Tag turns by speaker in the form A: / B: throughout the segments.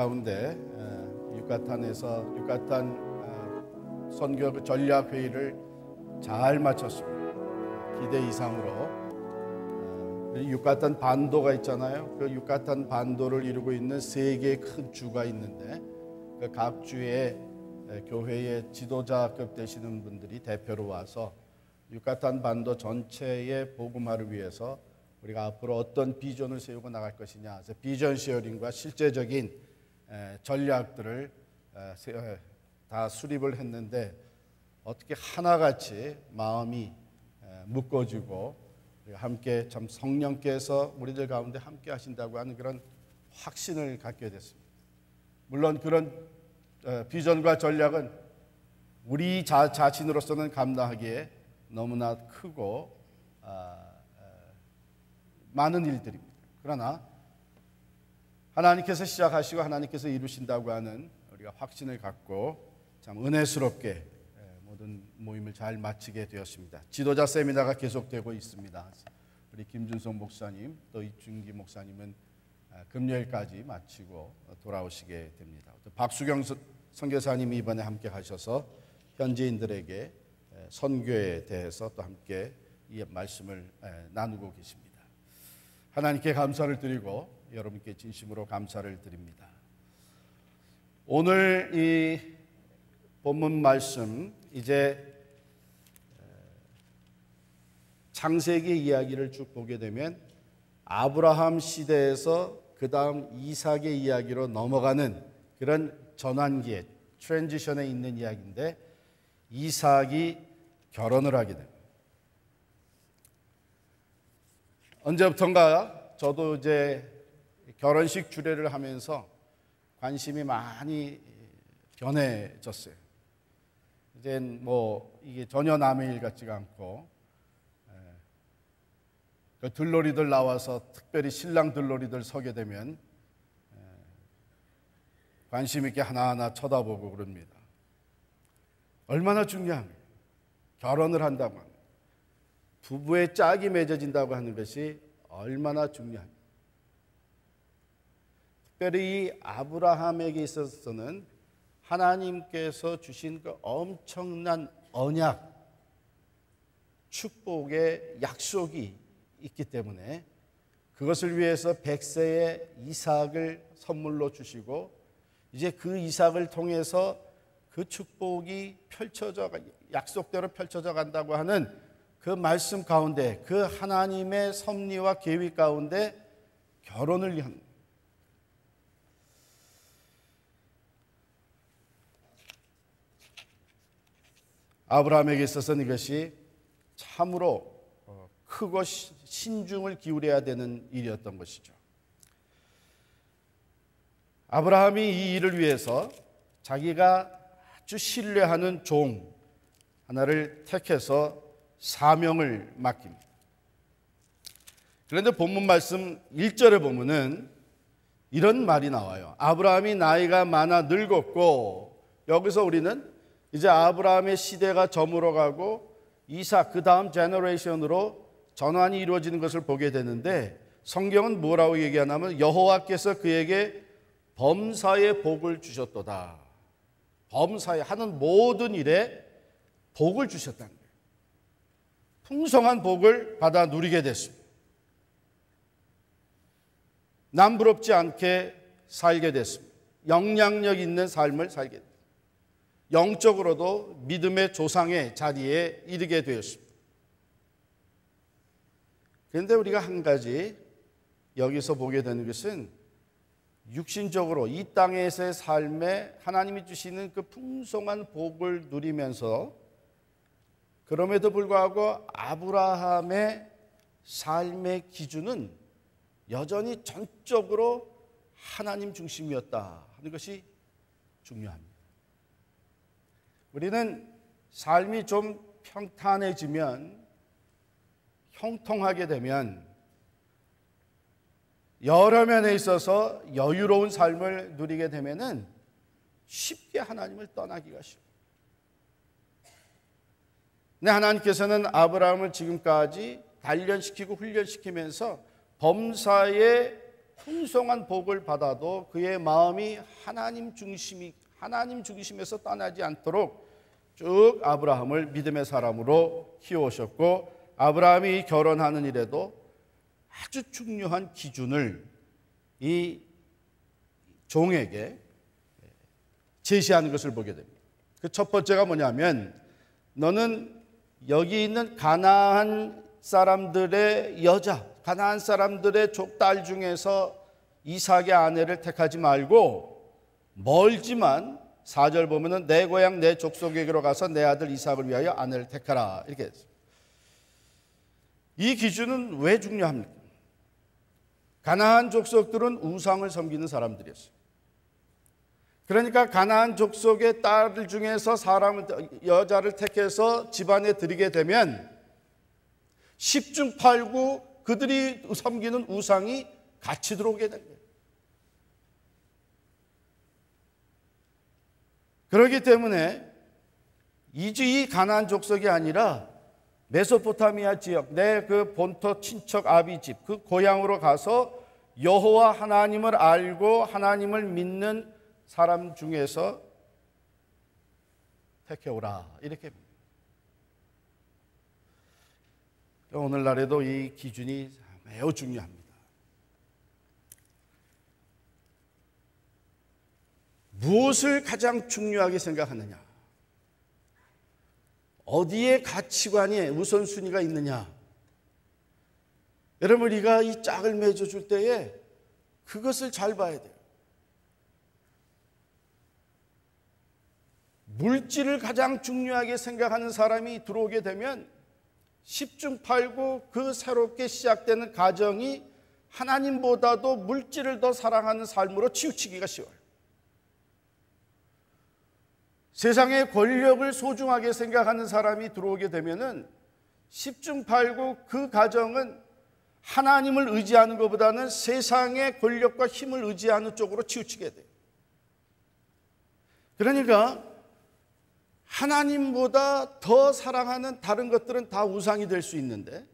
A: 가운데 유카탄에서 유카탄 선교 전략 회의를 잘 마쳤습니다. 기대 이상으로. 유카탄 반도가 있잖아요. 그 유카탄 반도를 이루고 있는 세 개의 큰 주가 있는데 그 각 주의 교회의 지도자급 되시는 분들이 대표로 와서 유카탄 반도 전체의 복음화를 위해서 우리가 앞으로 어떤 비전을 세우고 나갈 것이냐, 그래서 비전 쉐어링과 실제적인 전략들을 다 수립을 했는데 어떻게 하나같이 마음이 묶어지고 함께 참 성령께서 우리들 가운데 함께 하신다고 하는 그런 확신을 갖게 됐습니다. 물론 그런 비전과 전략은 우리 자신으로서는 감당하기에 너무나 크고 많은 일들입니다. 그러나 하나님께서 시작하시고 하나님께서 이루신다고 하는 우리가 확신을 갖고 참 은혜스럽게 모든 모임을 잘 마치게 되었습니다. 지도자 세미나가 계속되고 있습니다. 우리 김준성 목사님 또 이준기 목사님은 금요일까지 마치고 돌아오시게 됩니다. 박수경 선교사님이 이번에 함께 가셔서 현지인들에게 선교에 대해서 또 함께 이 말씀을 나누고 계십니다. 하나님께 감사를 드리고 여러분께 진심으로 감사를 드립니다. 오늘 이 본문 말씀 이제 창세기 이야기를 쭉 보게 되면 아브라함 시대에서 그 다음 이삭의 이야기로 넘어가는 그런 전환기에 트랜지션에 있는 이야기인데 이삭이 결혼을 하게 됩니다. 언제부턴가 저도 이제 결혼식 주례를 하면서 관심이 많이 변해졌어요. 이젠 뭐 이게 전혀 남의 일 같지가 않고 그 들러리들 나와서 특별히 신랑 들러리들 서게 되면 관심 있게 하나하나 쳐다보고 그럽니다. 얼마나 중요한 거예요. 결혼을 한다고 합니다. 부부의 짝이 맺어진다고 하는 것이 얼마나 중요합니까? 특별히 이 아브라함에게 있어서는 하나님께서 주신 그 엄청난 언약, 축복의 약속이 있기 때문에 그것을 위해서 100세의 이삭을 선물로 주시고 이제 그 이삭을 통해서 그 축복이 약속대로 펼쳐져 간다고 하는 그 말씀 가운데 그 하나님의 섭리와 계획 가운데 결혼을 위한 아브라함에게 있어서는 이것이 참으로 크고 신중을 기울여야 되는 일이었던 것이죠. 아브라함이 이 일을 위해서 자기가 아주 신뢰하는 종 하나를 택해서 사명을 맡깁니다. 그런데 본문 말씀 1절에 보면은 이런 말이 나와요. 아브라함이 나이가 많아 늙었고, 여기서 우리는 이제 아브라함의 시대가 저물어 가고 이삭 그 다음 제너레이션으로 전환이 이루어지는 것을 보게 되는데 성경은 뭐라고 얘기하냐면 여호와께서 그에게 범사의 복을 주셨도다. 범사에 하는 모든 일에 복을 주셨다는 거예요. 풍성한 복을 받아 누리게 됐습니다. 남부럽지 않게 살게 됐습니다. 영향력 있는 삶을 살게 됐습니다. 영적으로도 믿음의 조상의 자리에 이르게 되었습니다. 그런데 우리가 한 가지 여기서 보게 되는 것은 육신적으로 이 땅에서의 삶에 하나님이 주시는 그 풍성한 복을 누리면서 그럼에도 불구하고 아브라함의 삶의 기준은 여전히 전적으로 하나님 중심이었다 하는 것이 중요합니다. 우리는 삶이 좀 평탄해지면, 형통하게 되면 여러 면에 있어서 여유로운 삶을 누리게 되면은 쉽게 하나님을 떠나기가 쉽습니다. 근데 하나님께서는 아브라함을 지금까지 단련시키고 훈련시키면서 범사에 풍성한 복을 받아도 그의 마음이 하나님 중심에서 떠나지 않도록 쭉 아브라함을 믿음의 사람으로 키워오셨고, 아브라함이 결혼하는 일에도 아주 중요한 기준을 이 종에게 제시하는 것을 보게 됩니다. 그 첫 번째가 뭐냐면, 너는 여기 있는 가나안 사람들의 여자, 가나안 사람들의 족딸 중에서 이삭의 아내를 택하지 말고 멀지만 4절 보면은 내 고향 내 족속에게로 가서 내 아들 이삭을 위하여 아내를 택하라, 이렇게 했어요. 이 기준은 왜 중요합니까? 가나안 족속들은 우상을 섬기는 사람들이었어요. 그러니까 가나안 족속의 딸들 중에서 여자를 택해서 집안에 들이게 되면 10중 8구 그들이 섬기는 우상이 같이 들어오게 된 거예요. 그렇기 때문에 이 가나안 족속이 아니라 메소포타미아 지역, 내 그 본토 친척 아비집, 그 고향으로 가서 여호와 하나님을 알고 하나님을 믿는 사람 중에서 택해오라, 이렇게. 오늘날에도 이 기준이 매우 중요합니다. 무엇을 가장 중요하게 생각하느냐, 어디에 가치관이 우선순위가 있느냐. 여러분, 우리가 이 짝을 맺어줄 때에 그것을 잘 봐야 돼요. 물질을 가장 중요하게 생각하는 사람이 들어오게 되면 10중 8구 그 새롭게 시작되는 가정이 하나님보다도 물질을 더 사랑하는 삶으로 치우치기가 쉬워요. 세상의 권력을 소중하게 생각하는 사람이 들어오게 되면은 10중 8구 그 가정은 하나님을 의지하는 것보다는 세상의 권력과 힘을 의지하는 쪽으로 치우치게 돼요. 그러니까 하나님보다 더 사랑하는 다른 것들은 다 우상이 될 수 있는데,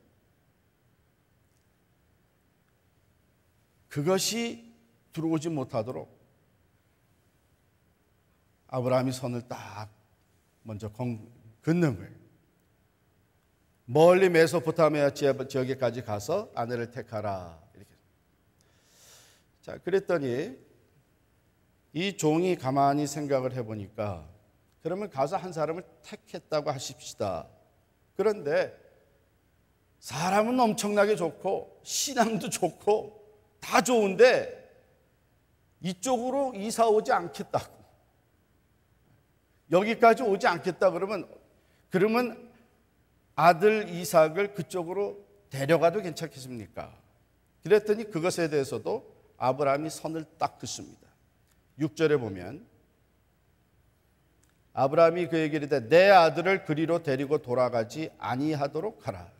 A: 그것이 들어오지 못하도록 아브라함이 선을 딱 먼저 긋는 거예요. 멀리 메소포타미아 지역에까지 가서 아내를 택하라, 이렇게. 자, 그랬더니 이 종이 가만히 생각을 해보니까, 그러면 가서 한 사람을 택했다고 하십시다. 그런데 사람은 엄청나게 좋고 신앙도 좋고 다 좋은데 이쪽으로 이사 오지 않겠다고, 여기까지 오지 않겠다 그러면 아들 이삭을 그쪽으로 데려가도 괜찮겠습니까? 그랬더니 그것에 대해서도 아브라함이 선을 딱 긋습니다. 6절에 보면 아브라함이 그에게 이르되 내 아들을 그리로 데리고 돌아가지 아니하도록 하라.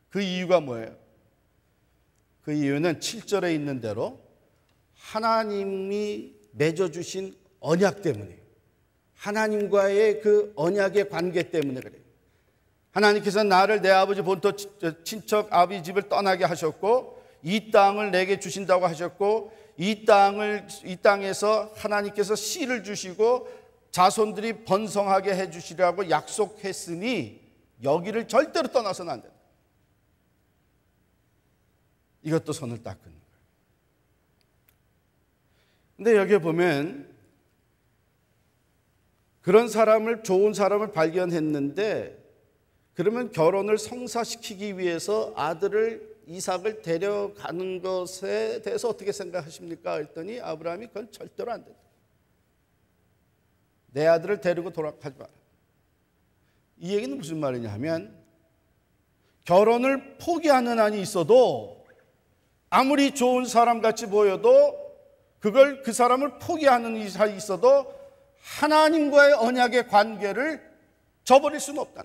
A: 그 이유가 뭐예요? 그 이유는 7절에 있는 대로 하나님이 맺어주신 언약 때문이에요. 하나님과의 그 언약의 관계 때문에 그래요. 하나님께서 나를 내 아버지 본토 친척 아비 집을 떠나게 하셨고 이 땅을 내게 주신다고 하셨고 이 땅에서 하나님께서 씨를 주시고 자손들이 번성하게 해주시라고 약속했으니 여기를 절대로 떠나서는 안 된다. 이것도 손을 딱 긋는 거예요. 근데 여기에 보면 그런 좋은 사람을 발견했는데, 그러면 결혼을 성사시키기 위해서 아들을 이삭을 데려가는 것에 대해서 어떻게 생각하십니까? 했더니 아브라함이 그건 절대로 안 된다. 내 아들을 데리고 돌아가지 마라. 이 얘기는 무슨 말이냐 하면, 결혼을 포기하는 한이 있어도 아무리 좋은 사람 같이 보여도 그 사람을 포기하는 이상이 있어도 하나님과의 언약의 관계를 저버릴 수는 없다.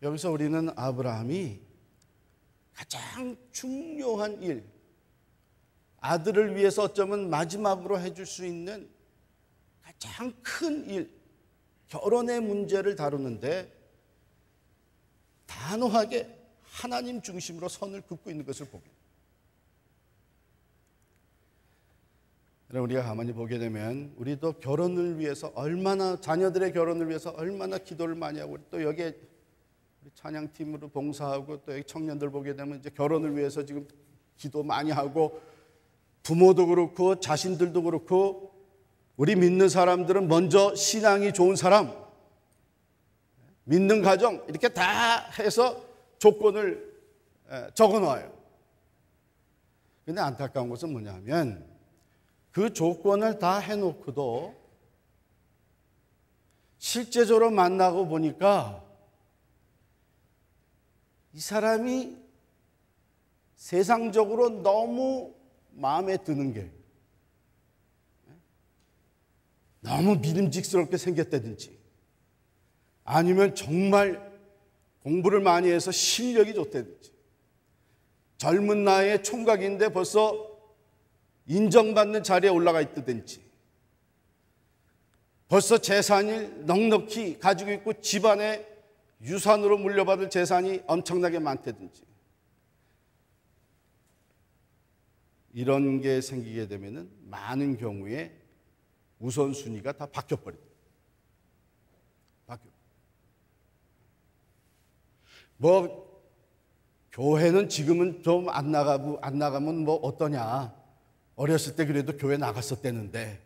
A: 여기서 우리는 아브라함이 가장 중요한 일, 아들을 위해서 어쩌면 마지막으로 해줄 수 있는 가장 큰 일, 결혼의 문제를 다루는데 단호하게 하나님 중심으로 선을 긋고 있는 것을 보게 됩니다. 우리가 가만히 보게 되면 우리도 결혼을 위해서 얼마나, 자녀들의 결혼을 위해서 얼마나 기도를 많이 하고, 또 여기에 찬양팀으로 봉사하고, 또 여기 청년들 보게 되면 이제 결혼을 위해서 지금 기도 많이 하고, 부모도 그렇고 자신들도 그렇고, 우리 믿는 사람들은 먼저 신앙이 좋은 사람, 믿는 가정, 이렇게 다 해서 조건을 적어 놔요. 근데 안타까운 것은 뭐냐면 그 조건을 다 해놓고도 실제적으로 만나고 보니까 이 사람이 세상적으로 너무 마음에 드는 게 너무 믿음직스럽게 생겼다든지, 아니면 정말 공부를 많이 해서 실력이 좋다든지, 젊은 나이에 총각인데 벌써 인정받는 자리에 올라가 있다든지, 벌써 재산을 넉넉히 가지고 있고 집안에 유산으로 물려받을 재산이 엄청나게 많다든지, 이런 게 생기게 되면 많은 경우에 우선순위가 다 바뀌어버립니다. 교회는 지금은 좀 안 나가면 뭐 어떠냐. 어렸을 때 그래도 교회 나갔었대는데.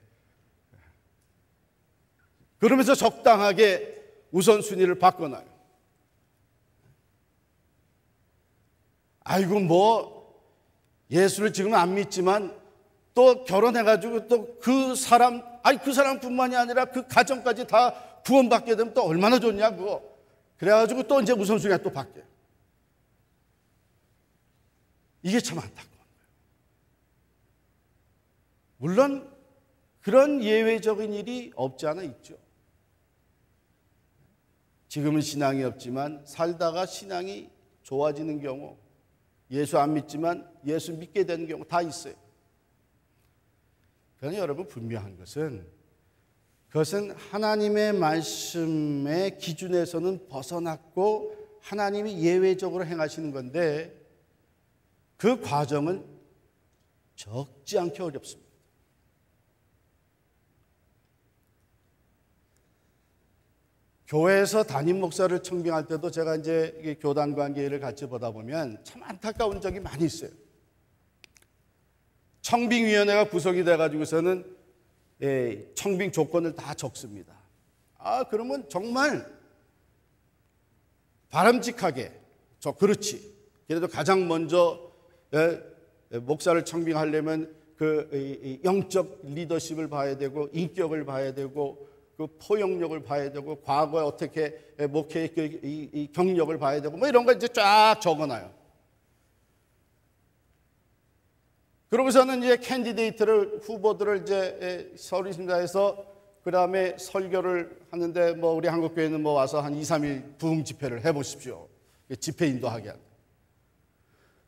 A: 그러면서 적당하게 우선순위를 바꿔놔요. 아이고 뭐 예수를 지금 안 믿지만 또 결혼해가지고 또 그 사람뿐만이 아니라 그 가정까지 다 구원받게 되면 또 얼마나 좋냐 그거. 그래가지고 또 이제 우선순위가 또 바뀌어요. 이게 참 안타까운 거예요. 물론 그런 예외적인 일이 없지 않아 있죠. 지금은 신앙이 없지만 살다가 신앙이 좋아지는 경우, 예수 안 믿지만 예수 믿게 되는 경우 다 있어요. 그러나 여러분, 분명한 것은 그것은 하나님의 말씀의 기준에서는 벗어났고 하나님이 예외적으로 행하시는 건데, 그 과정은 적지 않게 어렵습니다. 교회에서 담임 목사를 청빙할 때도 제가 이제 교단 관계를 같이 보다 보면 참 안타까운 적이 많이 있어요. 청빙위원회가 구성이 돼가지고서는 청빙 조건을 다 적습니다. 그러면 정말 바람직하게, 그렇지. 그래도 가장 먼저 목사를 청빙하려면 그 영적 리더십을 봐야 되고, 인격을 봐야 되고, 그 포용력을 봐야 되고, 과거에 어떻게 목회의 이 경력을 봐야 되고, 뭐 이런 거 이제 쫙 적어놔요. 그러고서는 이제 후보들을 이제 서류심사해서 그 다음에 설교를 하는데, 뭐 우리 한국교회는 뭐 와서 한 2, 3일 부흥 집회를 해보십시오. 집회 인도하게 한다.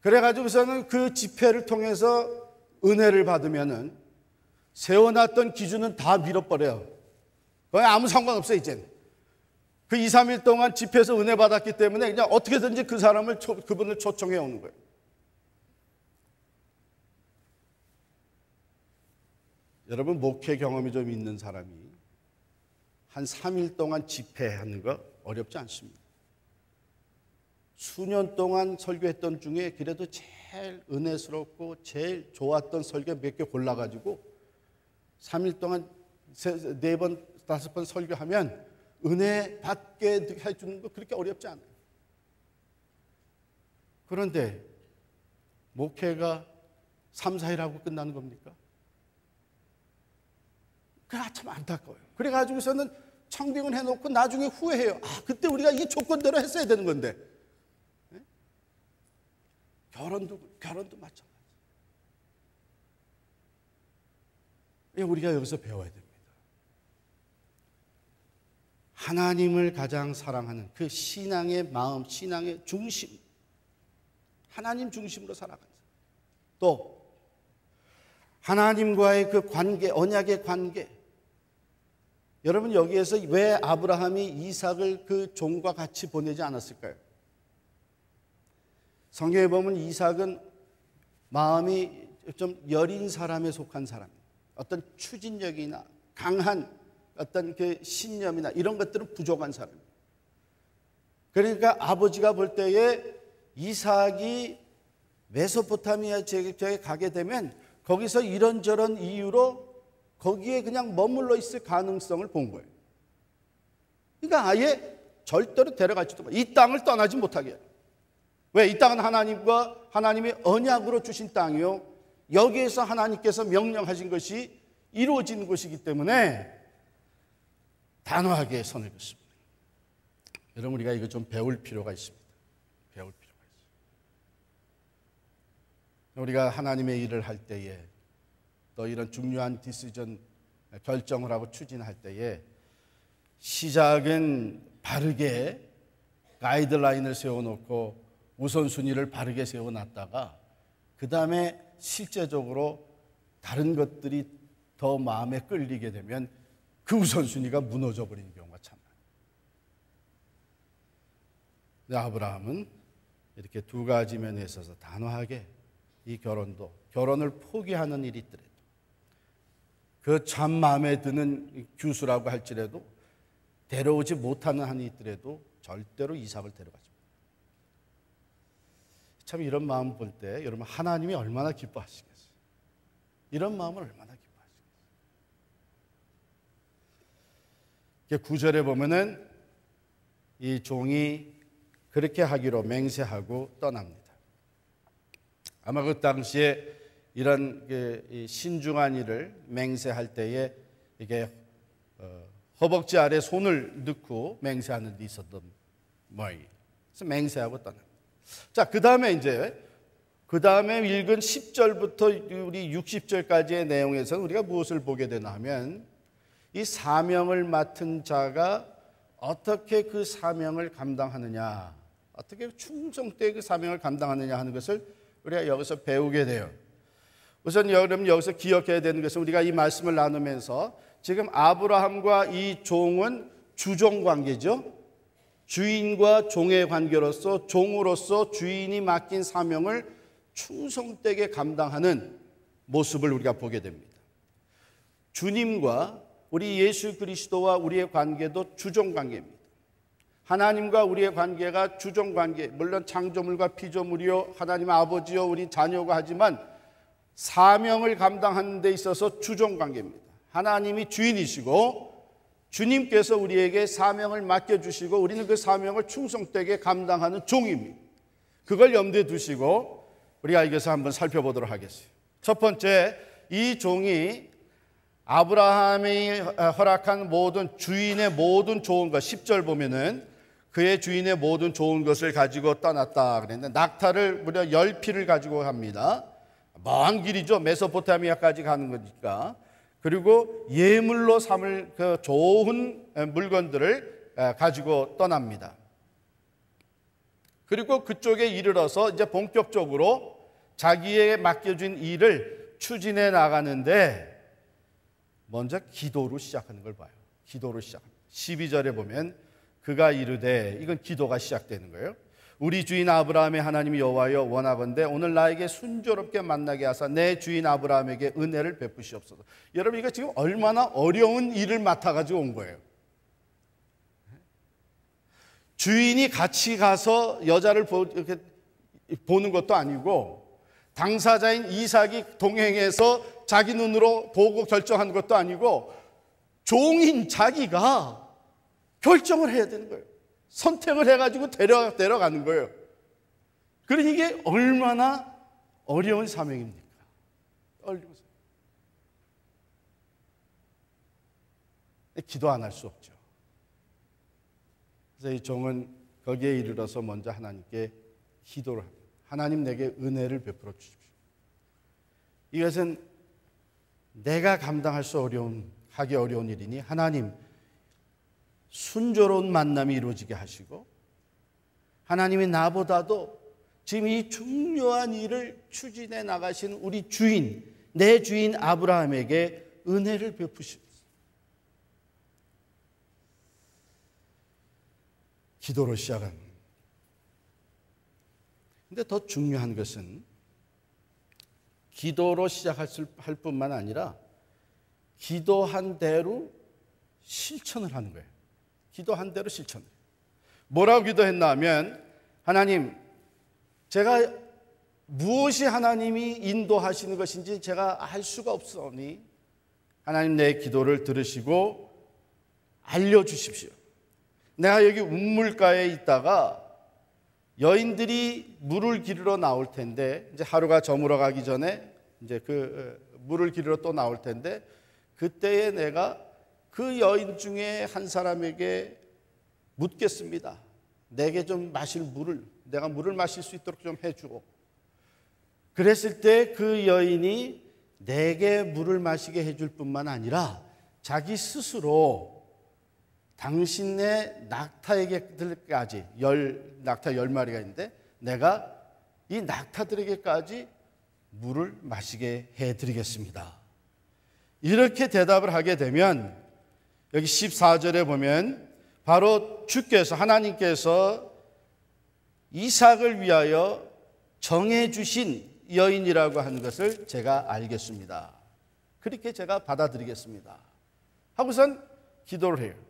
A: 그래가지고서는 그 집회를 통해서 은혜를 받으면은 세워놨던 기준은 다 밀어버려요. 거의 아무 상관없어요, 이제는. 그 2, 3일 동안 집회에서 은혜 받았기 때문에 그냥 어떻게든지 그분을 초청해 오는 거예요. 여러분, 목회 경험이 좀 있는 사람이 한 3일 동안 집회하는 거 어렵지 않습니다. 수년 동안 설교했던 중에 그래도 제일 은혜스럽고 제일 좋았던 설교 몇 개 골라가지고 3일 동안 4번, 5번 설교하면 은혜 받게 해주는 거 그렇게 어렵지 않아요. 그런데 목회가 3, 4일 하고 끝나는 겁니까? 그게 참 안타까워요. 그래가지고서는 청빙을 해놓고 나중에 후회해요. 그때 우리가 이 조건대로 했어야 되는 건데. 결혼도 마찬가지. 우리가 여기서 배워야 됩니다. 하나님을 가장 사랑하는 그 신앙의 마음, 신앙의 중심, 하나님 중심으로 살아가는 사람. 또 하나님과의 그 관계, 언약의 관계. 여러분, 여기에서 왜 아브라함이 이삭을 그 종과 같이 보내지 않았을까요? 성경에 보면 이삭은 마음이 좀 여린 사람에 속한 사람이에요. 어떤 추진력이나 강한 어떤 그 신념이나 이런 것들은 부족한 사람이에요. 그러니까 아버지가 볼 때에 이삭이 메소포타미아 지역에 가게 되면 거기서 이런저런 이유로 거기에 그냥 머물러 있을 가능성을 본 거예요. 그러니까 아예 절대로 데려갈지도 못하고 이 땅을 떠나지 못하게 해요. 왜? 이 땅은 하나님이 언약으로 주신 땅이요, 여기에서 하나님께서 명령하신 것이 이루어지는 것이기 때문에 단호하게 선을 긋습니다. 여러분, 우리가 이거 좀 배울 필요가 있습니다. 배울 필요가 있어요. 우리가 하나님의 일을 할 때에, 또 이런 중요한 디시전 결정을 하고 추진할 때에 시작은 바르게 가이드라인을 세워놓고 우선순위를 바르게 세워놨다가 그 다음에 실제적으로 다른 것들이 더 마음에 끌리게 되면 그 우선순위가 무너져 버리는 경우가 참 많아요. 아브라함은 이렇게 두 가지 면에 있어서 단호하게 이 결혼을 포기하는 일이 있더라도, 그 참 마음에 드는 규수라고 할지라도 데려오지 못하는 한이 있더라도 절대로 이삭을 데려가지. 참 이런 마음 볼 때 여러분, 하나님이 얼마나 기뻐하시겠어요? 이런 마음을 얼마나 기뻐하시겠어요? 9절에 보면은 이 종이 그렇게 하기로 맹세하고 떠납니다. 아마 그 당시에 이런 신중한 일을 맹세할 때에 이게 허벅지 아래 손을 넣고 맹세하는 데 있었던 모양이에요. 그래서 맹세하고 떠납니다. 자, 그 다음에 읽은 10절부터 우리 60절까지의 내용에서 우리가 무엇을 보게 되나 하면, 이 사명을 맡은 자가 어떻게 그 사명을 감당하느냐, 어떻게 충성되게 그 사명을 감당하느냐 하는 것을 우리가 여기서 배우게 돼요. 우선 여러분, 여기서 기억해야 되는 것은, 우리가 이 말씀을 나누면서 지금 아브라함과 이 종은 주종 관계죠. 주인과 종의 관계로서, 종으로서 주인이 맡긴 사명을 충성되게 감당하는 모습을 우리가 보게 됩니다. 주님과 우리 예수 그리스도와 우리의 관계도 주종 관계입니다. 하나님과 우리의 관계가 주종 관계, 물론 창조물과 피조물이요, 하나님 아버지요, 우리 자녀가 하지만 사명을 감당하는 데 있어서 주종 관계입니다. 하나님이 주인이시고 주님께서 우리에게 사명을 맡겨주시고 우리는 그 사명을 충성되게 감당하는 종입니다. 그걸 염두에 두시고 우리가 여기서 한번 살펴보도록 하겠습니다. 첫 번째, 이 종이 아브라함이 허락한 모든 주인의 모든 좋은 것, 10절 보면은 그의 주인의 모든 좋은 것을 가지고 떠났다 그랬는데, 낙타를 무려 10피를 가지고 갑니다. 먼 길이죠. 메소포타미아까지 가는 거니까. 그리고 예물로 삼을 그 좋은 물건들을 가지고 떠납니다. 그리고 그쪽에 이르러서 이제 본격적으로 자기에게 맡겨진 일을 추진해 나가는데, 먼저 기도로 시작하는 걸 봐요. 기도로 시작합니다. 12절에 보면 그가 이르되, 이건 기도가 시작되는 거예요. 우리 주인 아브라함의 하나님 여호와여, 원하건대 오늘 나에게 순조롭게 만나게 하사 내 주인 아브라함에게 은혜를 베푸시옵소서. 여러분, 이거 지금 얼마나 어려운 일을 맡아가지고 온 거예요. 주인이 같이 가서 여자를 이렇게 보는 것도 아니고, 당사자인 이삭이 동행해서 자기 눈으로 보고 결정한 것도 아니고, 종인 자기가 결정을 해야 되는 거예요. 선택을 해가지고 데려가는 거예요. 그러니 이게 얼마나 어려운 사명입니까? 어려운 사명. 기도 안 할 수 없죠. 그래서 이 종은 거기에 이르러서 먼저 하나님께 기도를 합니다. 하나님, 내게 은혜를 베풀어 주십시오. 이것은 내가 감당할 수 하기 어려운 일이니 하나님, 순조로운 만남이 이루어지게 하시고, 하나님이 나보다도 지금 이 중요한 일을 추진해 나가신 우리 주인, 내 주인 아브라함에게 은혜를 베푸십시오. 기도로 시작합니다. 근데 더 중요한 것은 기도로 시작할 뿐만 아니라 기도한 대로 실천을 하는 거예요. 기도한 대로 실천을. 뭐라고 기도했나 하면, 하나님, 제가 무엇이 하나님이 인도하시는 것인지 제가 알 수가 없사오니 하나님 내 기도를 들으시고 알려주십시오. 내가 여기 운물가에 있다가 여인들이 물을 기르러 나올 텐데, 이제 하루가 저물어 가기 전에 이제 그 물을 기르러 또 나올 텐데, 그때에 내가 그 여인 중에 한 사람에게 묻겠습니다. 내게 좀 마실 물을, 내가 물을 마실 수 있도록 좀 해주고. 그랬을 때 그 여인이 내게 물을 마시게 해줄 뿐만 아니라 자기 스스로 당신의 낙타에게까지, 낙타 10마리가 있는데 내가 이 낙타들에게까지 물을 마시게 해드리겠습니다. 이렇게 대답을 하게 되면 여기 14절에 보면 바로 주께서, 하나님께서 이삭을 위하여 정해주신 여인이라고 하는 것을 제가 알겠습니다. 그렇게 제가 받아들이겠습니다 하고선 기도를 해요.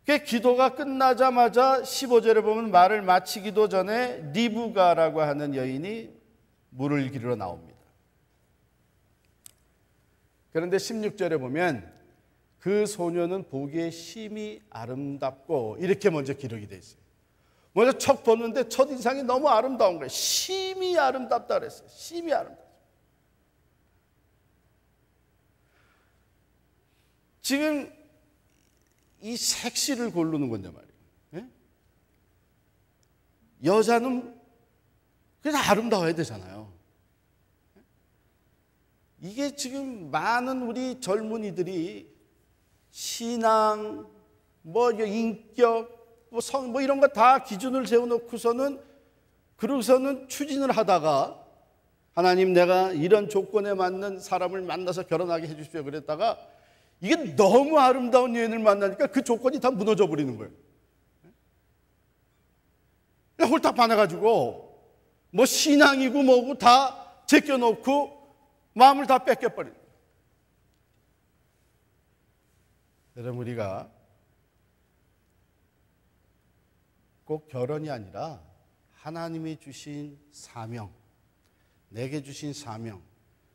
A: 그 기도가 끝나자마자 15절에 보면 말을 마치기도 전에 리브가라고 하는 여인이 물을 기르러 나옵니다. 그런데 16절에 보면 그 소녀는 보기에 심히 아름답고, 이렇게 먼저 기록이 되어 있어요. 먼저 척 보는데 첫인상이 너무 아름다운 거예요. 심히 아름답다 그랬어요. 심히 아름답다. 지금 이 색시를 고르는 건데 말이에요. 여자는 그냥 아름다워야 되잖아요. 이게 지금 많은 우리 젊은이들이 신앙, 인격, 성, 이런 거 다 기준을 세워놓고서는, 그러고서는 추진을 하다가 하나님, 내가 이런 조건에 맞는 사람을 만나서 결혼하게 해주십시오 그랬다가 이게 너무 아름다운 여인을 만나니까 그 조건이 다 무너져 버리는 거예요. 그냥 홀딱 반해가지고 신앙이고 뭐고 다 제껴놓고 마음을 다 뺏겨버리는 거예요. 여러분, 우리가 꼭 결혼이 아니라 하나님이 주신 사명, 내게 주신 사명,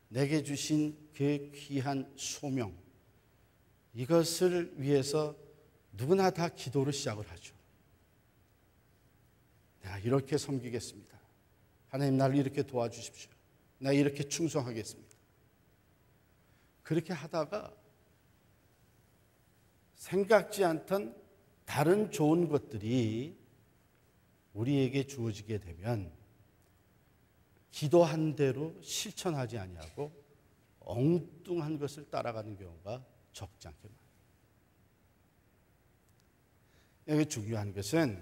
A: 내게 주신 그 귀한 소명, 이것을 위해서 누구나 다 기도로 시작을 하죠. 내가 이렇게 섬기겠습니다. 하나님, 나를 이렇게 도와주십시오. 내가 이렇게 충성하겠습니다. 그렇게 하다가 생각지 않던 다른 좋은 것들이 우리에게 주어지게 되면 기도한 대로 실천하지 아니하고 엉뚱한 것을 따라가는 경우가 적지 않게 많아요. 여기 중요한 것은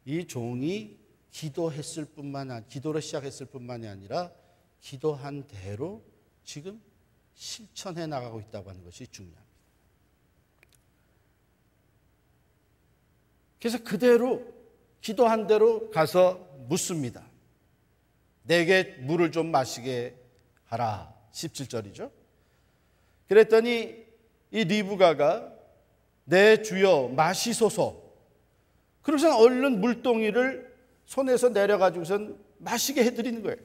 A: 이 종이 기도했을 뿐만 아니라, 기도로 시작했을 뿐만이 아니라 기도한 대로 지금 실천해 나가고 있다고 하는 것이 중요합니다. 그래서 그대로 기도한 대로 가서 묻습니다. 내게 물을 좀 마시게 하라. 17절이죠. 그랬더니 이 리브가가 내 주여 마시소서. 그래서 얼른 물동이를 손에서 내려가지고선 마시게 해드리는 거예요.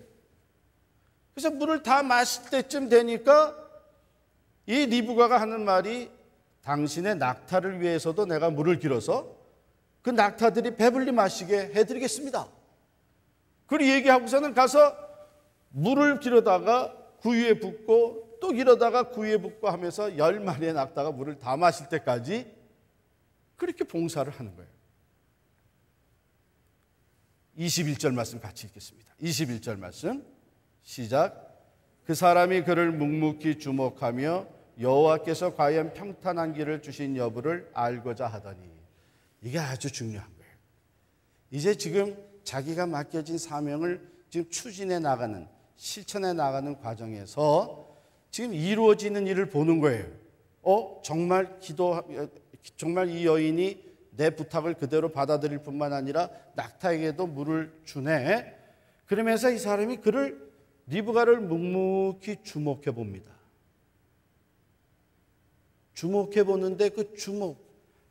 A: 그래서 물을 다 마실 때쯤 되니까 이 리브가가 하는 말이, 당신의 낙타를 위해서도 내가 물을 길어서 그 낙타들이 배불리 마시게 해드리겠습니다. 그리고 얘기하고서는 가서 물을 길어다가 구유에 붓고 또 길어다가 구유에 붓고 하면서 10마리의 낙타가 물을 다 마실 때까지 그렇게 봉사를 하는 거예요. 21절 말씀 같이 읽겠습니다. 21절 말씀 시작. 그 사람이 그를 묵묵히 주목하며 여호와께서 과연 평탄한 길을 주신 여부를 알고자 하더니, 이게 아주 중요한 거예요. 이제 지금 자기가 맡겨진 사명을 지금 추진해 나가는, 실천해 나가는 과정에서 지금 이루어지는 일을 보는 거예요. 정말 이 여인이 내 부탁을 그대로 받아들일 뿐만 아니라 낙타에게도 물을 주네. 그러면서 이 사람이 리브가를 묵묵히 주목해 봅니다. 주목해 보는데 그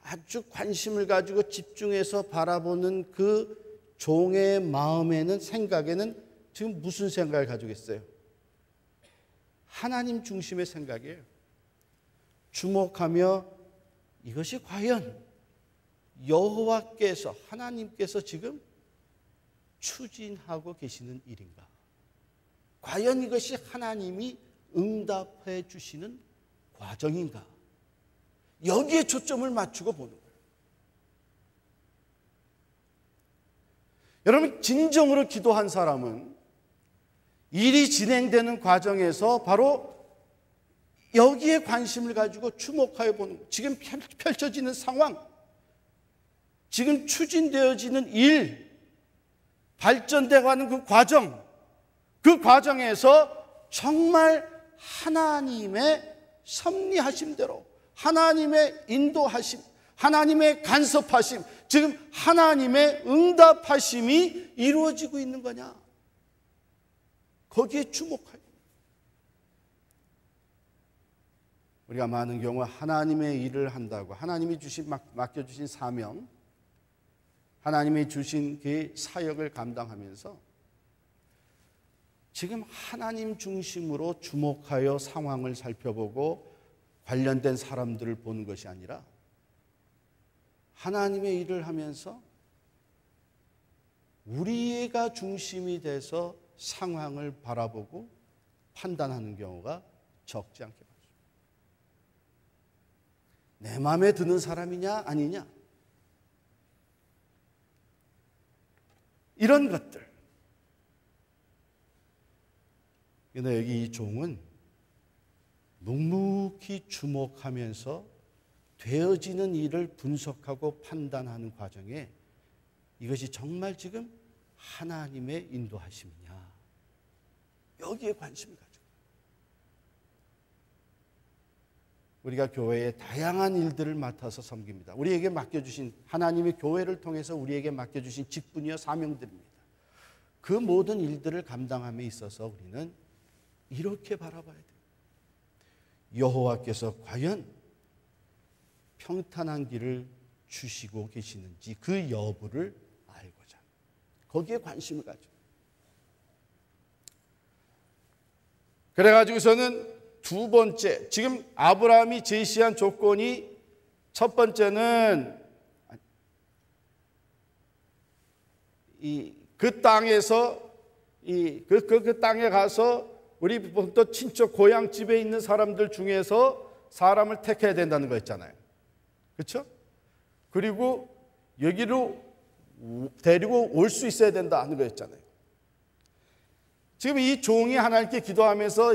A: 아주 관심을 가지고 집중해서 바라보는 그 종의 마음에는, 생각에는 지금 무슨 생각을 가지고 있어요? 하나님 중심의 생각이에요. 주목하며 이것이 과연 여호와께서, 하나님께서 지금 추진하고 계시는 일인가? 과연 이것이 하나님이 응답해 주시는 과정인가? 여기에 초점을 맞추고 보는 거예요. 여러분, 진정으로 기도한 사람은 일이 진행되는 과정에서 바로 여기에 관심을 가지고 주목하여 보는 거예요. 지금 펼쳐지는 상황, 지금 추진되어지는 일, 발전되어가는 그 과정에서 정말 하나님의 섭리하심대로, 하나님의 인도하심, 하나님의 간섭하심, 지금 하나님의 응답하심이 이루어지고 있는 거냐? 거기에 주목해요. 우리가 많은 경우 하나님의 일을 한다고, 하나님이 맡겨주신 사명, 하나님이 주신 그 사역을 감당하면서 지금 하나님 중심으로 주목하여 상황을 살펴보고 관련된 사람들을 보는 것이 아니라 하나님의 일을 하면서 우리가 중심이 돼서 상황을 바라보고 판단하는 경우가 적지 않게 많습니다. 내 마음에 드는 사람이냐 아니냐, 이런 것들. 그런데 여기 이 종은 묵묵히 주목하면서 되어지는 일을 분석하고 판단하는 과정에 이것이 정말 지금 하나님의 인도하심이냐, 여기에 관심을 가지고, 우리가 교회의 다양한 일들을 맡아서 섬깁니다. 우리에게 맡겨주신, 하나님의 교회를 통해서 우리에게 맡겨주신 직분이요 사명들입니다. 그 모든 일들을 감당함에 있어서 우리는 이렇게 바라봐야 돼요. 여호와께서 과연 평탄한 길을 주시고 계시는지 그 여부를 알고자, 거기에 관심을 가지고. 그래가지고서는 두 번째, 지금 아브라함이 제시한 조건이, 첫 번째는 그 땅에서 그 땅에 가서 우리 또 친척 고향 집에 있는 사람들 중에서 사람을 택해야 된다는 거 있잖아요. 그렇죠? 그리고 여기로 데리고 올 수 있어야 된다는 거 있잖아요. 지금 이 종이 하나님께 기도하면서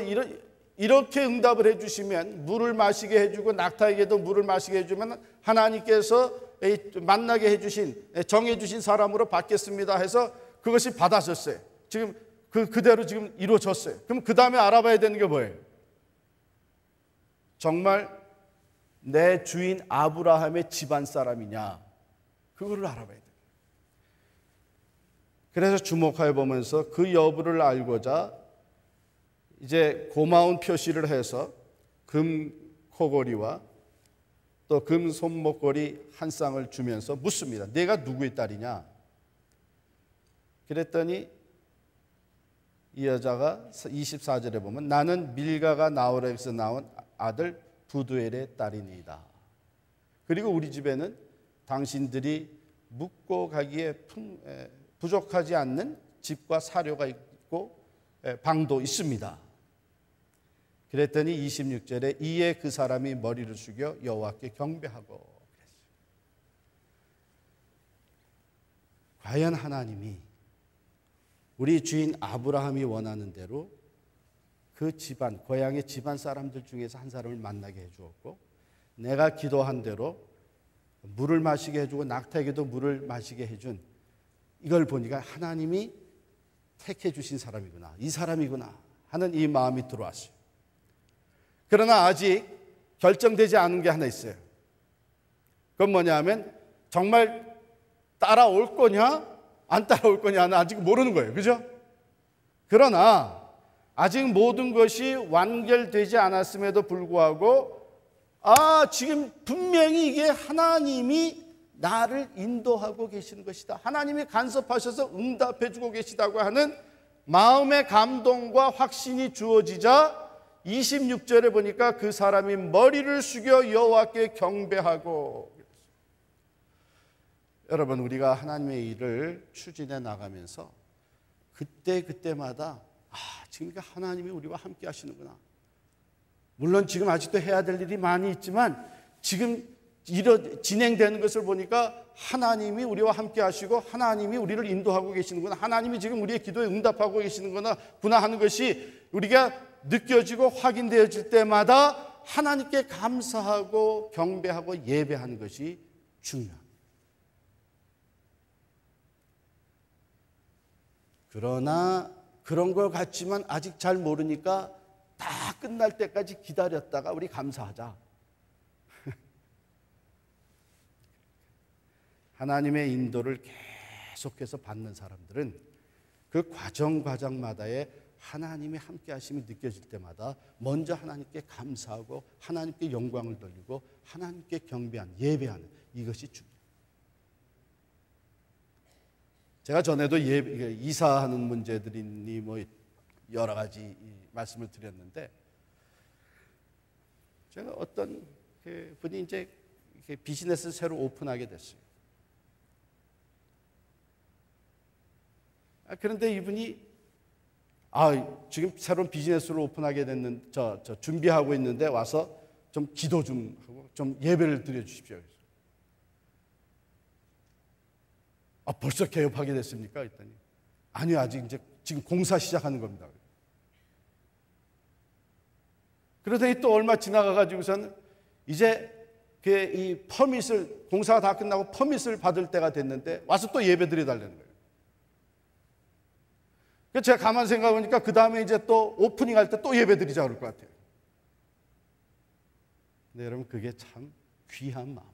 A: 이렇게 응답을 해주시면, 물을 마시게 해주고 낙타에게도 물을 마시게 해주면 하나님께서 만나게 해주신, 정해주신 사람으로 받겠습니다 해서 그것이 받아졌어요. 지금 그대로 지금 이루어졌어요. 그럼 그 다음에 알아봐야 되는 게 뭐예요? 정말 내 주인 아브라함의 집안 사람이냐, 그거를 알아봐야 돼요. 그래서 주목하여 보면서 그 여부를 알고자 이제 고마운 표시를 해서 금 코걸이와 또 금 손목걸이 한 쌍을 주면서 묻습니다. 내가 누구의 딸이냐? 그랬더니 이 여자가 24절에 보면 나는 밀가가 나홀에서 나온 아들 부두엘의 딸이니이다. 그리고 우리 집에는 당신들이 묵고 가기에 부족하지 않는 집과 사료가 있고 방도 있습니다. 그랬더니 26절에 이에 그 사람이 머리를 숙여 여호와께 경배하고 그랬어요. 과연 하나님이 우리 주인 아브라함이 원하는 대로 그 집안, 고향의 집안 사람들 중에서 한 사람을 만나게 해주었고, 내가 기도한 대로 물을 마시게 해주고 낙타에게도 물을 마시게 해준, 이걸 보니까 하나님이 택해 주신 사람이구나, 이 사람이구나 하는 이 마음이 들어왔어요. 그러나 아직 결정되지 않은 게 하나 있어요. 그건 뭐냐면 정말 따라올 거냐 안 따라올 거냐는 아직 모르는 거예요. 그죠? 그러나 아직 모든 것이 완결되지 않았음에도 불구하고 지금 분명히 이게 하나님이 나를 인도하고 계시는 것이다. 하나님이 간섭하셔서 응답해 주고 계시다고 하는 마음의 감동과 확신이 주어지자 26절에 보니까 그 사람이 머리를 숙여 여호와께 경배하고. 여러분, 우리가 하나님의 일을 추진해 나가면서 그때마다 지금 하나님이 우리와 함께 하시는구나. 물론 지금 아직도 해야 될 일이 많이 있지만 지금 진행되는 것을 보니까 하나님이 우리와 함께 하시고 하나님이 우리를 인도하고 계시는구나. 하나님이 지금 우리의 기도에 응답하고 계시는구나 하는 것이 우리가 느껴지고 확인되어질 때마다 하나님께 감사하고 경배하고 예배하는 것이 중요합니다. 그러나 그런 것 같지만 아직 잘 모르니까 다 끝날 때까지 기다렸다가 우리 감사하자. 하나님의 인도를 계속해서 받는 사람들은 그 과정마다의 하나님의 함께 하심이 느껴질 때마다 먼저 하나님께 감사하고 하나님께 영광을 돌리고 하나님께 경배하는, 예배하는, 이것이 중요해요. 제가 전에도 이사하는 문제들이니 뭐 여러 가지 말씀을 드렸는데, 제가 어떤 분이 이제 비즈니스를 새로 오픈하게 됐어요. 그런데 이분이 지금 새로운 비즈니스를 오픈하게 됐는 저 준비하고 있는데 와서 좀 기도 좀 하고 좀 예배를 드려 주십시오. 벌써 개업하게 됐습니까? 했더니 아니요, 아직 이제 지금 공사 시작하는 겁니다. 그러더니 또 얼마 지나가 가지고서는 이제 이 퍼밋을, 공사가 다 끝나고 퍼밋을 받을 때가 됐는데 와서 또 예배 드려 달라는 거예요. 그래서 제가 가만히 생각해 보니까 그 다음에 이제 또 오프닝 할 때 또 예배 드리자 그럴 것 같아요. 근데 여러분, 그게 참 귀한 마음.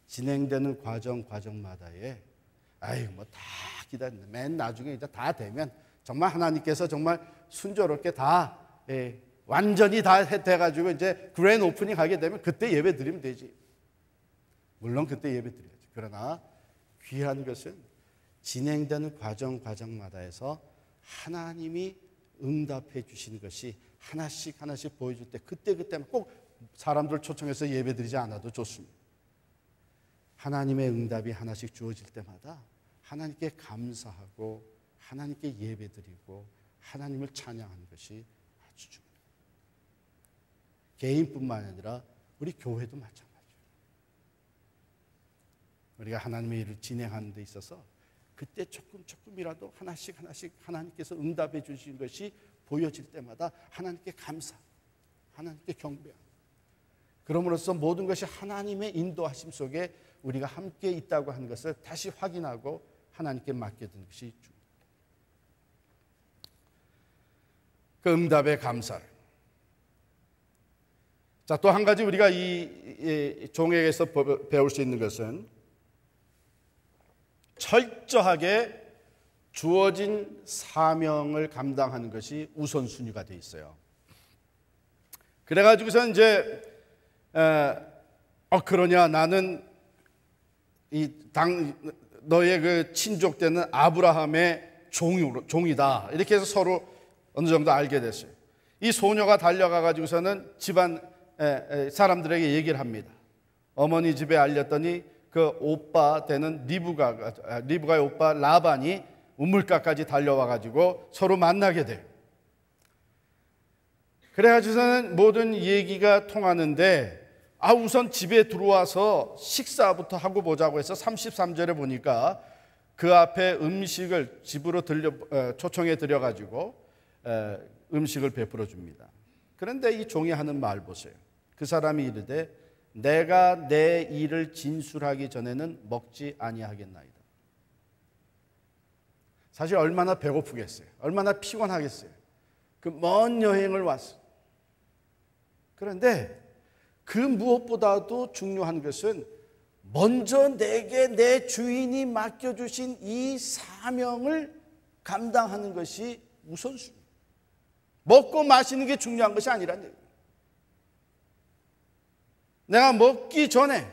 A: 진행되는 과정마다에 뭐 다 기다린다. 맨 나중에 이제 다 되면 정말 하나님께서 정말 순조롭게 다 완전히 다 돼가지고 이제 그랜 오프닝 하게 되면 그때 예배 드리면 되지. 물론 그때 예배 드려야지. 그러나 귀한 것은 진행되는 과정마다에서 하나님이 응답해 주시는 것이 하나씩 보여줄 때 그때만 꼭 사람들 초청해서 예배 드리지 않아도 좋습니다. 하나님의 응답이 하나씩 주어질 때마다 하나님께 감사하고 하나님께 예배드리고 하나님을 찬양하는 것이 아주 중요해요. 개인뿐만 아니라 우리 교회도 마찬가지예요. 우리가 하나님의 일을 진행하는 데 있어서 그때 조금이라도 하나씩 하나님께서 응답해 주신 것이 보여질 때마다 하나님께 감사, 하나님께 경배하고, 그럼으로써 모든 것이 하나님의 인도하심 속에 우리가 함께 있다고 하는 것을 다시 확인하고 하나님께 맡겨두는 것이 중요합니다. 그 응답의 감사를. 자, 또 한 가지 우리가 이 종에게서 배울 수 있는 것은 철저하게 주어진 사명을 감당하는 것이 우선순위가 되어 있어요. 그래가지고서 이제 그러냐, 나는 너의 그 친족 되는 아브라함의 종이다. 이렇게 해서 서로 어느 정도 알게 됐어요. 이 소녀가 달려가 가지고서는 집안 사람들에게 얘기를 합니다. 어머니 집에 알렸더니 그 오빠 되는 리브가의 오빠 라반이 우물가까지 달려와 가지고 서로 만나게 돼요. 그래가지고서는 모든 얘기가 통하는데 우선 집에 들어와서 식사부터 하고 보자고 해서 33절에 보니까 그 앞에 음식을 집으로 초청해 드려가지고 음식을 베풀어 줍니다. 그런데 이 종이 하는 말 보세요. 그 사람이 이르되 내가 내 일을 진술하기 전에는 먹지 아니하겠나이다. 사실 얼마나 배고프겠어요. 얼마나 피곤하겠어요. 그 먼 여행을 왔어요. 그런데 그 무엇보다도 중요한 것은 먼저 내게 내 주인이 맡겨주신 이 사명을 감당하는 것이 우선순위. 먹고 마시는 게 중요한 것이 아니란 얘기예요. 내가 먹기 전에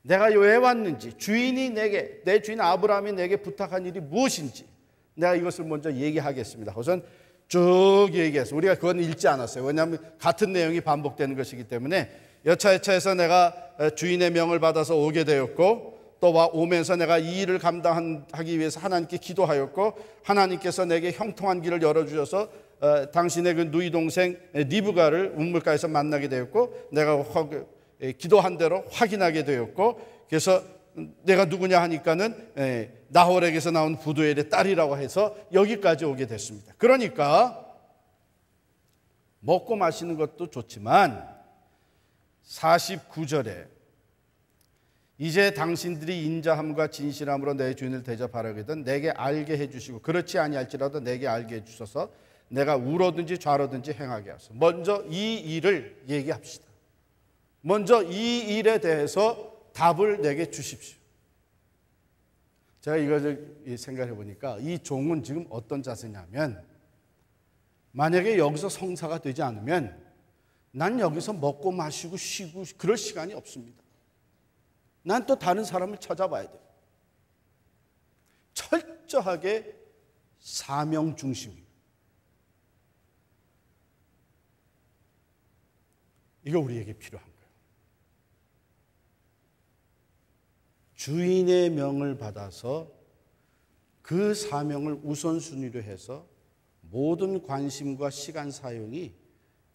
A: 내가 왜 왔는지, 주인이 내게, 내 주인 아브라함이 내게 부탁한 일이 무엇인지 내가 이것을 먼저 얘기하겠습니다. 우선 쭉 얘기해서 우리가 그건 읽지 않았어요. 왜냐하면 같은 내용이 반복되는 것이기 때문에 여차여차해서 내가 주인의 명을 받아서 오게 되었고, 또 오면서 내가 이 일을 감당하기 위해서 하나님께 기도하였고, 하나님께서 내게 형통한 길을 열어주셔서 당신의 그 누이 동생 리브가를 우물가에서 만나게 되었고, 내가 기도한 대로 확인하게 되었고, 그래서 내가 누구냐 하니까는 나홀에게서 나온 부두엘의 딸이라고 해서 여기까지 오게 됐습니다. 그러니까 먹고 마시는 것도 좋지만 49절에 이제 당신들이 인자함과 진실함으로 내 주인을 대접하려거든 내게 알게 해주시고 그렇지 아니할지라도 내게 알게 해주셔서 내가 우로든지 좌로든지 행하게 하소서. 먼저 이 일을 얘기합시다. 먼저 이 일에 대해서 답을 내게 주십시오. 제가 이걸 생각해 보니까 이 종은 지금 어떤 자세냐면, 만약에 여기서 성사가 되지 않으면 난 여기서 먹고 마시고 쉬고 그럴 시간이 없습니다. 난 또 다른 사람을 찾아봐야 돼요. 철저하게 사명 중심입니다. 이거 우리에게 필요한 거예요. 주인의 명을 받아서 그 사명을 우선순위로 해서 모든 관심과 시간 사용이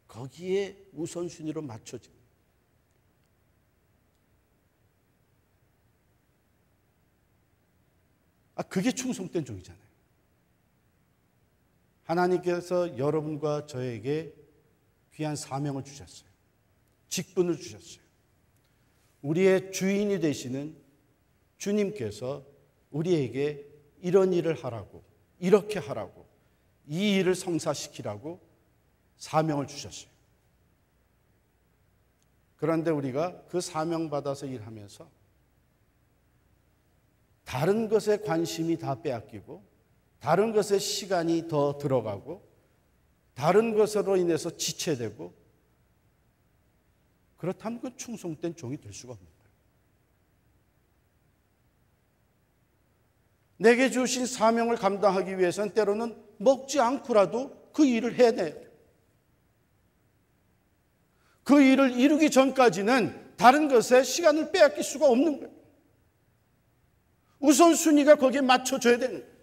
A: 거기에 우선순위로 맞춰집니다. 그게 충성된 종이잖아요. 하나님께서 여러분과 저에게 귀한 사명을 주셨어요. 직분을 주셨어요. 우리의 주인이 되시는 주님께서 우리에게 이런 일을 하라고, 이렇게 하라고, 이 일을 성사시키라고 사명을 주셨어요. 그런데 우리가 그 사명 받아서 일하면서 다른 것에 관심이 다 빼앗기고, 다른 것에 시간이 더 들어가고, 다른 것으로 인해서 지체되고, 그렇다면 그 충성된 종이 될 수가 없는 거예요. 내게 주신 사명을 감당하기 위해서는 때로는 먹지 않고라도 그 일을 해내야 돼요. 그 일을 이루기 전까지는 다른 것에 시간을 빼앗길 수가 없는 거예요. 우선순위가 거기에 맞춰져야 되는 거예요.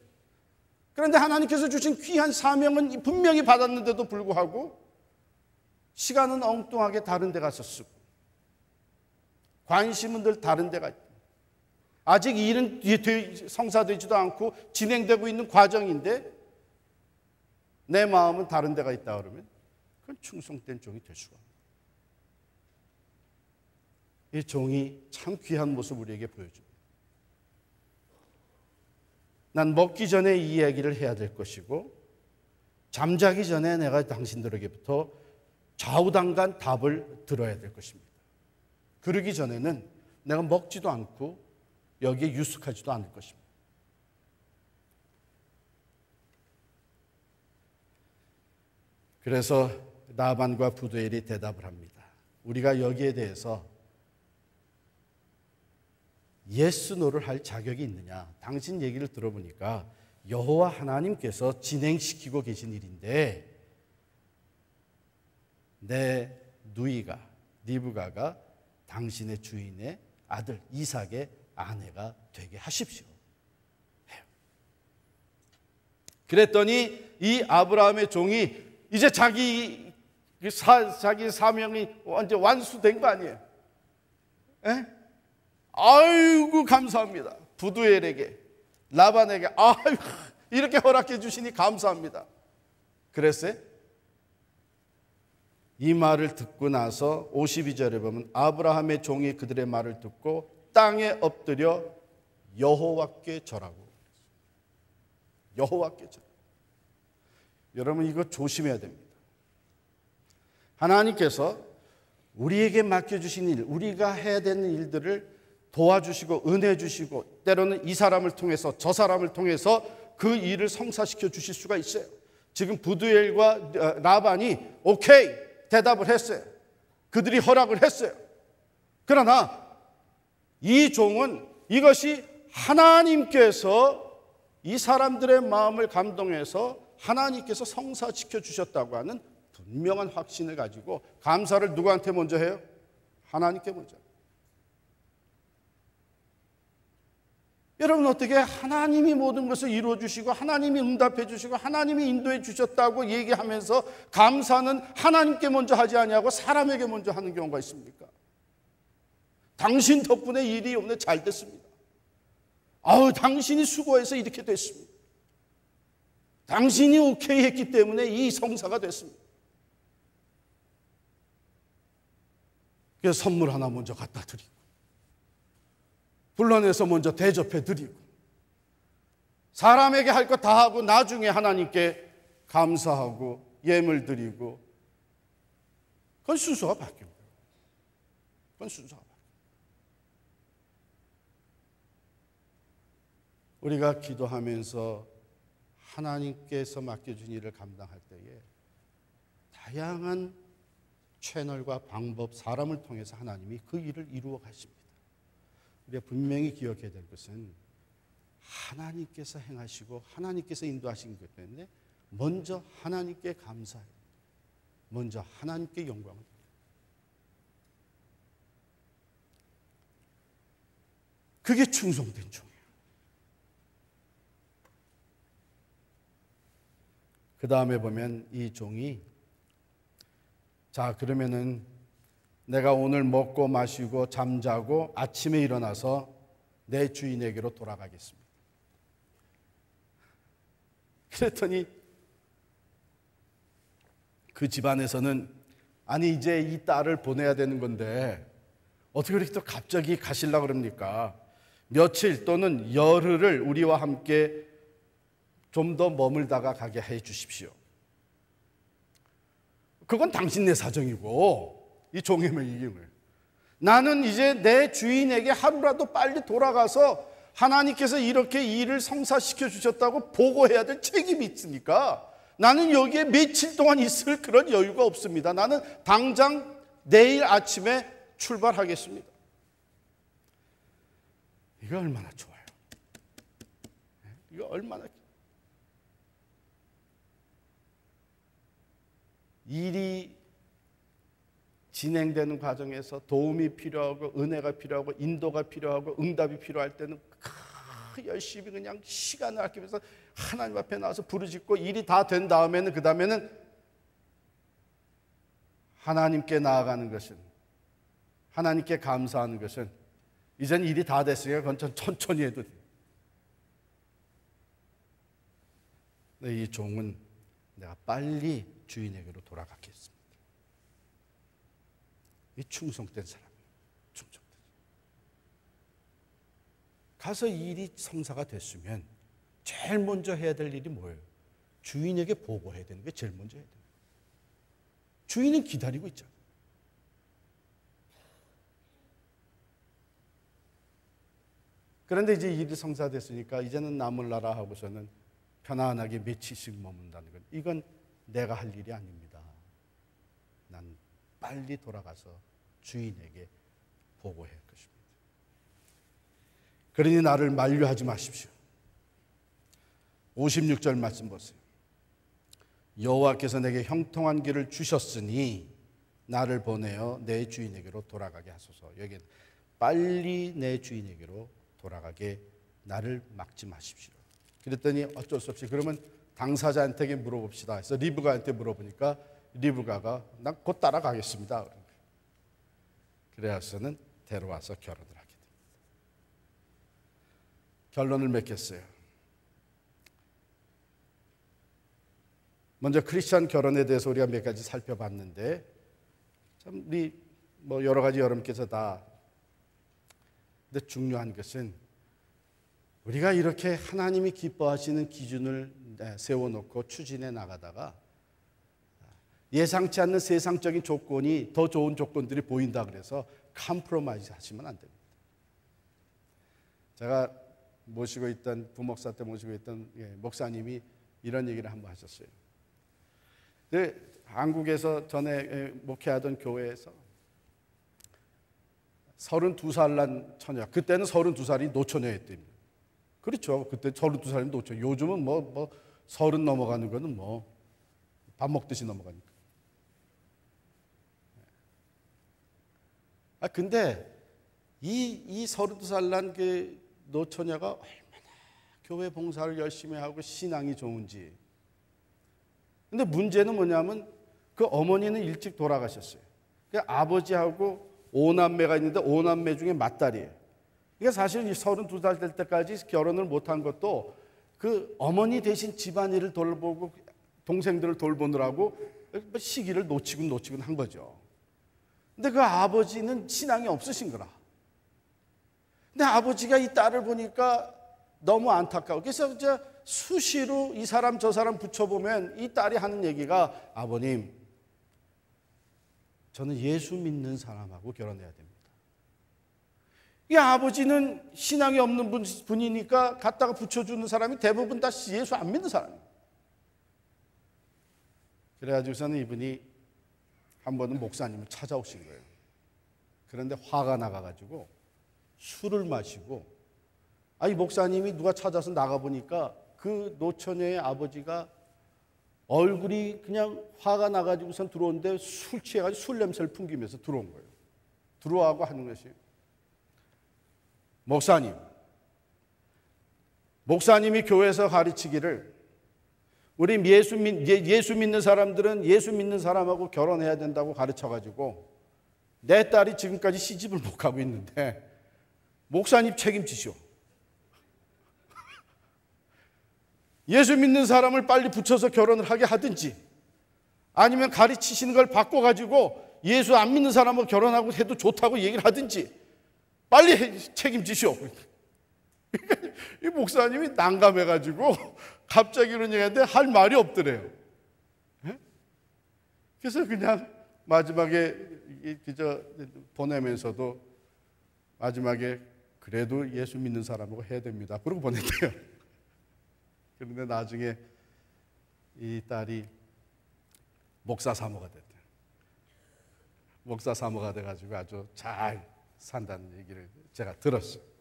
A: 그런데 하나님께서 주신 귀한 사명은 분명히 받았는데도 불구하고 시간은 엉뚱하게 다른 데 가서 쓰고, 관심은 늘 다른 데가 있고, 아직 일은 성사되지도 않고 진행되고 있는 과정인데 내 마음은 다른 데가 있다 그러면 그건 충성된 종이 될 수가 없어요. 이 종이 참 귀한 모습 우리에게 보여줍니다. 난 먹기 전에 이 이야기를 해야 될 것이고, 잠자기 전에 내가 당신들에게부터 좌우당간 답을 들어야 될 것입니다. 그러기 전에는 내가 먹지도 않고 여기에 유숙하지도 않을 것입니다. 그래서 라반과 부두엘이 대답을 합니다. 우리가 여기에 대해서 예스 노를 할 자격이 있느냐? 당신 얘기를 들어보니까 여호와 하나님께서 진행시키고 계신 일인데 내 누이가 리브가가 당신의 주인의 아들 이삭의 아내가 되게 하십시오. 그랬더니 이 아브라함의 종이 이제 자기 사명이 완전 완수된 거 아니에요? 에? 아이고 감사합니다. 부두엘에게, 라반에게 아이고 이렇게 허락해 주시니 감사합니다. 그랬어요? 이 말을 듣고 나서 52절에 보면 아브라함의 종이 그들의 말을 듣고 땅에 엎드려 여호와께 절하고. 여호와께 절. 여러분 이거 조심해야 됩니다. 하나님께서 우리에게 맡겨주신 일, 우리가 해야 되는 일들을 도와주시고 은혜 주시고 때로는 이 사람을 통해서 저 사람을 통해서 그 일을 성사시켜 주실 수가 있어요. 지금 부두엘과 라반이 오케이 대답을 했어요. 그들이 허락을 했어요. 그러나 이 종은 이것이 하나님께서 이 사람들의 마음을 감동해서 하나님께서 성사시켜 주셨다고 하는 분명한 확신을 가지고 감사를 누구한테 먼저 해요? 하나님께 먼저. 여러분 어떻게 하나님이 모든 것을 이루어 주시고 하나님이 응답해 주시고 하나님이 인도해 주셨다고 얘기하면서 감사는 하나님께 먼저 하지 아니하고 사람에게 먼저 하는 경우가 있습니까? 당신 덕분에 일이 오늘 잘 됐습니다. 아우 당신이 수고해서 이렇게 됐습니다. 당신이 오케이 했기 때문에 이 성사가 됐습니다. 그래서 선물 하나 먼저 갖다 드리고 불러내서 먼저 대접해 드리고 사람에게 할 것 다 하고 나중에 하나님께 감사하고 예물 드리고 그건 순서가 바뀌는 거예요. 그건 순서가 바뀌어요. 우리가 기도하면서 하나님께서 맡겨준 일을 감당할 때에 다양한 채널과 방법, 사람을 통해서 하나님이 그 일을 이루어 가십니다. 우리가 분명히 기억해야 될 것은 하나님께서 행하시고 하나님께서 인도하신 것 때문에 먼저 하나님께 감사해요. 먼저 하나님께 영광을 드려요. 그게 충성된 종이에요. 그 다음에 보면 이 종이 자 그러면은 내가 오늘 먹고 마시고 잠자고 아침에 일어나서 내 주인에게로 돌아가겠습니다. 그랬더니 그 집안에서는 아니 이제 이 딸을 보내야 되는 건데 어떻게 그렇게 또 갑자기 가시려고 그럽니까? 며칠 또는 열흘을 우리와 함께 좀 더 머물다가 가게 해 주십시오. 그건 당신네 사정이고 이 종의 얘기를 나는 이제 내 주인에게 하루라도 빨리 돌아가서 하나님께서 이렇게 일을 성사시켜 주셨다고 보고해야 될 책임이 있으니까 나는 여기에 며칠 동안 있을 그런 여유가 없습니다. 나는 당장 내일 아침에 출발하겠습니다. 이거 얼마나 좋아요. 이거 얼마나 일이 진행되는 과정에서 도움이 필요하고 은혜가 필요하고 인도가 필요하고 응답이 필요할 때는 열심히 그냥 시간을 아끼면서 하나님 앞에 나와서 부르짖고 일이 다 된 다음에는 그 다음에는 하나님께 나아가는 것은 하나님께 감사하는 것은 이젠 일이 다 됐으니까 그건 천천히 해도 돼요. 이 종은 내가 빨리 주인에게로 돌아가겠습니다. 이 충성된 사람이에요. 충성된 사람. 가서 일이 성사가 됐으면 제일 먼저 해야 될 일이 뭐예요? 주인에게 보고해야 되는 게 제일 먼저 해야 돼요. 주인은 기다리고 있잖아요. 그런데 이제 일이 성사됐으니까 이제는 나물나라 하고서는 편안하게 며칠씩 머문다는 건 이건 내가 할 일이 아닙니다. 난 빨리 돌아가서 주인에게 보고해야 할 것입니다. 그러니 나를 만류하지 마십시오. 56절 말씀 보세요. 여호와께서 내게 형통한 길을 주셨으니 나를 보내어 내 주인에게로 돌아가게 하소서. 여기는 빨리 내 주인에게로 돌아가게 나를 막지 마십시오. 그랬더니 어쩔 수 없이 그러면 당사자한테 물어봅시다 해서 리브가한테 물어보니까 리브가가 난 곧 따라가겠습니다. 그래서는 데려와서 결혼을 하게 됩니다. 결론을 맺겠어요. 먼저 크리스천 결혼에 대해서 우리가 몇 가지 살펴봤는데 참 우리 뭐 여러 가지 여러분께서 다 근데 중요한 것은 우리가 이렇게 하나님이 기뻐하시는 기준을 세워놓고 추진해 나가다가 예상치 않는 세상적인 조건이 더 좋은 조건들이 보인다 그래서 컴프로마이즈 하시면 안 됩니다. 제가 모시고 있던 부목사 때 모시고 있던 목사님이 이런 얘기를 한번 하셨어요. 한국에서 전에 목회하던 교회에서 32살 난 처녀, 그때는 32살이 노처녀였답니다. 그렇죠. 그때 32살이면 노처녀. 요즘은 뭐 30 넘어가는 거는 뭐 밥 먹듯이 넘어가니까. 근데 이 32살 난 그 노처녀가 얼마나 교회 봉사를 열심히 하고 신앙이 좋은지. 근데 문제는 뭐냐면 그 어머니는 일찍 돌아가셨어요. 그 아버지하고 5남매가 있는데 5남매 중에 맏딸이에요. 그러니까 사실 32살 될 때까지 결혼을 못한 것도 그 어머니 대신 집안일을 돌보고 동생들을 돌보느라고 시기를 놓치곤 한 거죠. 근데 그 아버지는 신앙이 없으신 거라. 근데 아버지가 이 딸을 보니까 너무 안타까워. 그래서 이제 수시로 이 사람 저 사람 붙여보면 이 딸이 하는 얘기가 아버님, 저는 예수 믿는 사람하고 결혼해야 됩니다. 이 아버지는 신앙이 없는 분이니까 갖다가 붙여주는 사람이 대부분 다 예수 안 믿는 사람이에요. 그래가지고서는 이분이 한 번은 목사님을 찾아오신 거예요. 그런데 화가 나가가지고 술을 마시고, 이 목사님이 누가 찾아서 나가보니까 그 노처녀의 아버지가 얼굴이 그냥 화가 나가지고선 들어오는데 술 취해가지고 술 냄새를 풍기면서 들어온 거예요. 들어와고 하는 것이, 목사님이 교회에서 가르치기를 우리 예수 믿는 사람들은 예수 믿는 사람하고 결혼해야 된다고 가르쳐가지고 내 딸이 지금까지 시집을 못 가고 있는데 목사님 책임지시오. 예수 믿는 사람을 빨리 붙여서 결혼을 하게 하든지 아니면 가르치시는 걸 바꿔가지고 예수 안 믿는 사람하고 결혼하고 해도 좋다고 얘기를 하든지 빨리 책임지시오. 이 목사님이 난감해가지고 갑자기 이런 얘기했는데 할 말이 없더래요. 그래서 그냥 마지막에 그저 보내면서도 마지막에 그래도 예수 믿는 사람하고 해야 됩니다. 그러고 보냈대요. 그런데 나중에 이 딸이 목사 사모가 됐대요. 목사 사모가 돼가지고 아주 잘 산다는 얘기를 제가 들었어요.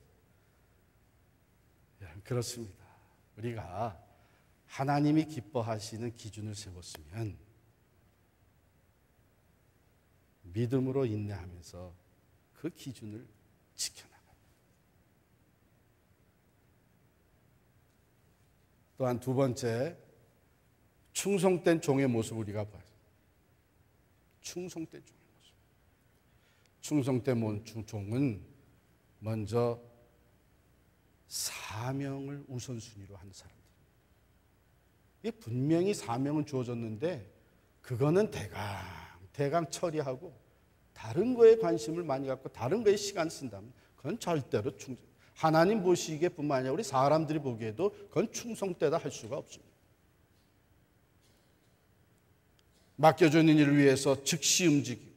A: 그렇습니다. 우리가 하나님이 기뻐하시는 기준을 세웠으면 믿음으로 인내하면서 그 기준을 지켜나가요. 또한 두 번째, 충성된 종의 모습 우리가 봐요. 충성된 종의 모습. 충성된 종은 먼저 사명을 우선순위로 하는 사람들. 이게 분명히 사명은 주어졌는데 그거는 대강 처리하고 다른 거에 관심을 많이 갖고 다른 거에 시간 쓴다면 그건 절대로 하나님 보시기에 뿐만 아니라 우리 사람들이 보기에도 그건 충성되다 할 수가 없습니다. 맡겨주는 일을 위해서 즉시 움직이고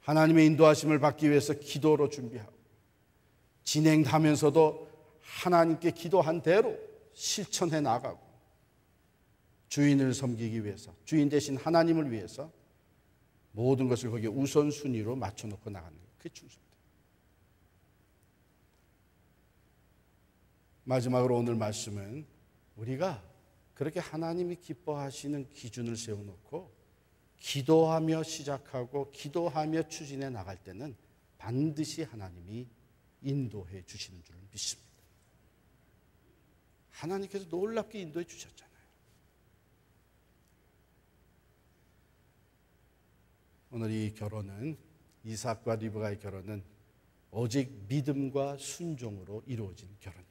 A: 하나님의 인도하심을 받기 위해서 기도로 준비하고 진행하면서도 하나님께 기도한 대로 실천해 나가고 주인을 섬기기 위해서 주인 대신 하나님을 위해서 모든 것을 거기에 우선순위로 맞춰놓고 나가는 거예요. 그게 충성입니다. 마지막으로 오늘 말씀은 우리가 그렇게 하나님이 기뻐하시는 기준을 세워놓고 기도하며 시작하고 기도하며 추진해 나갈 때는 반드시 하나님이 인도해 주시는 줄 믿습니다. 하나님께서 놀랍게 인도해 주셨잖아요. 오늘 이 결혼은 이삭과 리브가의 결혼은 오직 믿음과 순종으로 이루어진 결혼입니다.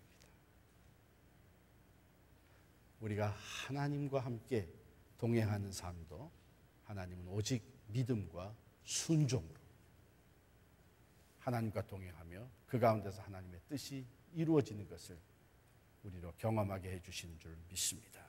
A: 우리가 하나님과 함께 동행하는 삶도 하나님은 오직 믿음과 순종으로 하나님과 동행하며 그 가운데서 하나님의 뜻이 이루어지는 것을 우리로 경험하게 해주시는 줄 믿습니다.